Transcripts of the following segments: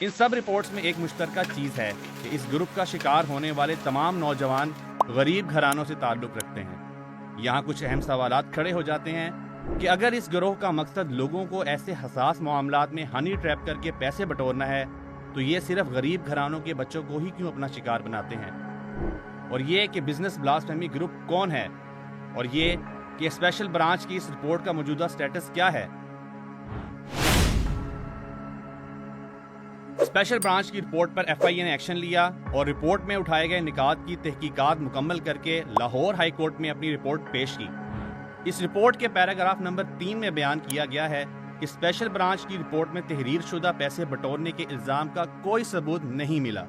ان سب reports میں ایک مشترکہ چیز ہے کہ اس گروپ کا شکار ہونے والے تمام نوجوان غریب گھرانوں سے تعلق رکھتے ہیں۔ یہاں کچھ اہم سوالات کھڑے ہو جاتے ہیں کہ اگر اس گروہ کا مقصد لوگوں کو ایسے حساس معاملات میں ہنی ٹریپ کر کے پیسے بٹورنا ہے تو یہ صرف غریب گھرانوں کے بچوں کو ہی کیوں اپنا شکار بناتے ہیں؟ اور یہ کہ بزنس بلاسفیمی گروپ کون ہے؟ اور یہ کہ اسپیشل برانچ کی اس رپورٹ کا موجودہ سٹیٹس کیا ہے؟ اسپیشل برانچ کی رپورٹ پر ایف آئی اے نے ایکشن لیا اور رپورٹ میں اٹھائے گئے نکات کی تحقیقات مکمل کر کے لاہور ہائی کورٹ میں اپنی رپورٹ پیش کی۔ اس رپورٹ کے پیراگراف نمبر 3 میں بیان کیا گیا ہے کہ اسپیشل برانچ کی رپورٹ میں تحریر شدہ پیسے بٹورنے کے الزام کا کوئی ثبوت نہیں ملا۔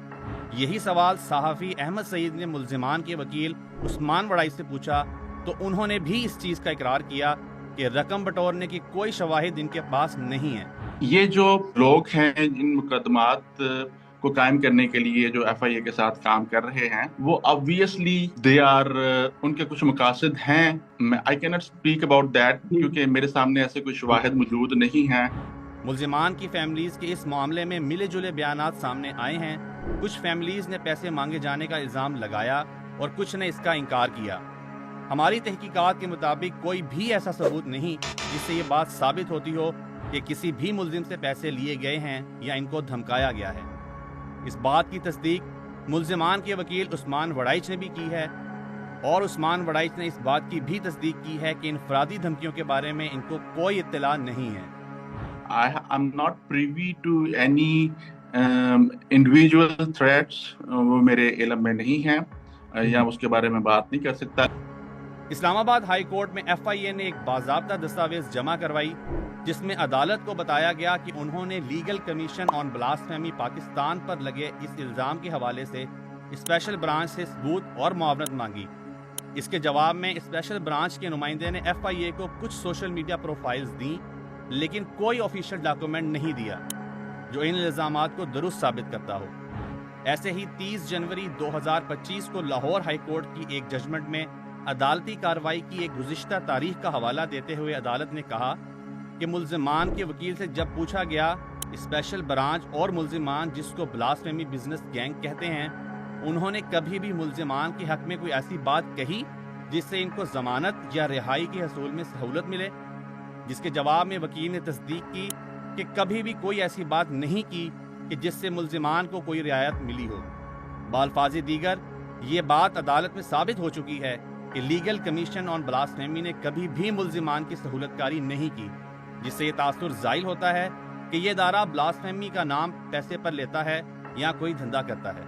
یہی سوال صحافی احمد سعید نے ملزمان کے وکیل عثمان وڑائی سے پوچھا تو انہوں نے بھی اس چیز کا اقرار کیا کہ رقم بٹورنے کی کوئی شواہد ان کے پاس نہیں ہے۔ یہ جو لوگ ہیں جن مقدمات کو قائم کرنے کے لیے جو ایف آئی اے کے ساتھ کام کر رہے ہیں وہ obviously ان کے کچھ مقاصد ہیں۔ I cannot speak about that کیونکہ میرے سامنے ایسے کوئی شواہد موجود نہیں ہیں۔ ملزمان کی فیملیز کے اس معاملے میں ملے جلے بیانات سامنے آئے ہیں۔ کچھ فیملیز نے پیسے مانگے جانے کا الزام لگایا اور کچھ نے اس کا انکار کیا۔ ہماری تحقیقات کے مطابق کوئی بھی ایسا ثبوت نہیں جس سے یہ بات ثابت ہوتی ہو کہ کسی بھی ملزم سے پیسے لیے گئے ہیں یا ان کو دھمکایا گیا ہے۔ اس بات کی تصدیق ملزمان کے وکیل عثمان وڑائچ نے بھی کی ہے اور عثمان وڑائچ نے اس بات کی بھی تصدیق کی ہے کہ انفرادی دھمکیوں کے بارے میں ان کو کوئی اطلاع نہیں ہے۔ I'm not privy to any individual threats، وہ میرے علم میں نہیں ہیں یا اس کے بارے میں بات نہیں کر سکتا۔ اسلام آباد ہائی کورٹ میں ایف آئی اے نے ایک باضابطہ دستاویز جمع کروائی جس میں عدالت کو بتایا گیا کہ انہوں نے لیگل کمیشن آن بلاسفیمی پاکستان پر لگے اس الزام کے حوالے سے اسپیشل برانچ سے ثبوت اور معاونت مانگی۔ اس کے جواب میں اسپیشل برانچ کے نمائندے نے ایف آئی اے کو کچھ سوشل میڈیا پروفائلز دیں لیکن کوئی آفیشیل ڈاکومنٹ نہیں دیا جو ان الزامات کو درست ثابت کرتا ہو۔ ایسے ہی 30 جنوری 2025 کو لاہور ہائی کورٹ کی ایک ججمنٹ میں عدالتی کارروائی کی ایک گزشتہ تاریخ کا حوالہ دیتے ہوئے عدالت نے کہا کہ ملزمان کے وکیل سے جب پوچھا گیا اسپیشل برانچ اور ملزمان جس کو بلاسفیمی بزنس گینگ کہتے ہیں انہوں نے کبھی بھی ملزمان کے حق میں کوئی ایسی بات کہی جس سے ان کو ضمانت یا رہائی کے حصول میں سہولت ملے، جس کے جواب میں وکیل نے تصدیق کی کہ کبھی بھی کوئی ایسی بات نہیں کی کہ جس سے ملزمان کو کوئی رعایت ملی ہو۔ بالفاظ دیگر یہ بات عدالت میں ثابت ہو چکی ہے کہ لیگل کمیشن آن بلاسفیمی نے کبھی بھی ملزمان کی سہولت کاری نہیں کی، جس سے یہ تاثر ظاہر ہوتا ہے کہ یہ ادارہ بلاسفیمی کا نام پیسے پر لیتا ہے یا کوئی دھندا کرتا ہے۔